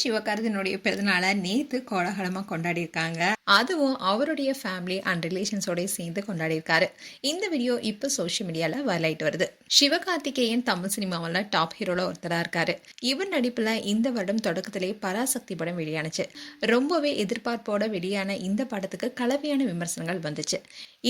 சிவகார்த்தினுடைய பிறந்தநாளை நேத்து கோலாகலமா கொண்டாடியிருக்காங்க. அதுவும் அவருடைய ஃபேமிலி அண்ட் ரிலேஷன்ஸோட சேர்ந்து கொண்டாடியிருக்காரு. இந்த வீடியோ இப்போ சோஷியல் மீடியால வைரல் ஆயிட்டு வருது. சிவகார்த்திகேயன் தமிழ் சினிமாவில் டாப் ஹீரோல ஒருத்தரா இருக்காரு. இவர் நடிப்புல இந்த வருடம் தொடக்கத்திலே பராசக்தி படம் வெளியானுச்சு. ரொம்பவே எதிர்பார்ப்போட வெளியான இந்த படத்துக்கு கலவையான விமர்சனங்கள் வந்துச்சு.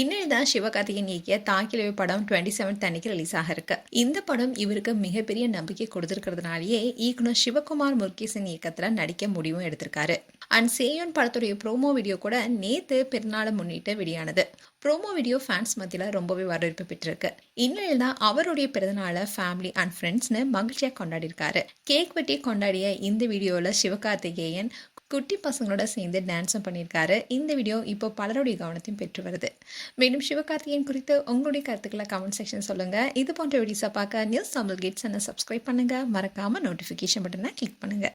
இன்னும் தான் சிவகார்த்திகேயன் இயக்கிய தாக்கிலவே படம் 27 அன்னைக்கு ரிலீஸ் ஆக இருக்கு. இந்த படம் இவருக்கு மிகப்பெரிய நம்பிக்கை கொடுத்திருக்கிறதுனாலேயே இயக்குனர் சிவகுமார் முருகேசன் இயக்கத்துல நடிக்க முடிவும் எடுத்திருக்காரு. அண்ட் சேயோன் படத்துடைய ப்ரோமோ வீடியோ கூட நேத்து பிறநாளை முன்னிட்டு வெளியானது. ப்ரோமோ வீடியோ ஃபேன்ஸ் மத்தியில் ரொம்பவே வரவேற்பு பெற்றிருக்கு. இந்நிலையில் தான் அவருடைய பிறந்தநாளை ஃபேமிலி அண்ட் ஃப்ரெண்ட்ஸ்னு மகிழ்ச்சியாக கொண்டாடிருக்காரு. கேக் வெட்டி கொண்டாடிய இந்த வீடியோவில் சிவகார்த்திகேயன் குட்டி பசங்களோட சேர்ந்து டான்ஸும் பண்ணியிருக்காரு. இந்த வீடியோ இப்போ பலருடைய கவனத்தையும் பெற்று வருது. மேலும் சிவகார்த்திகேயன் குறித்து உங்களுடைய கருத்துக்களை கமெண்ட் செக்ஷன் சொல்லுங்கள். இது போன்ற வீடியோஸை பார்க்க நியூஸ் தமிழ் கேட்ஸ் சப்ஸ்கிரைப் பண்ணுங்கள். மறக்காமல் நோட்டிஃபிகேஷன் பட்டனை கிளிக் பண்ணுங்கள்.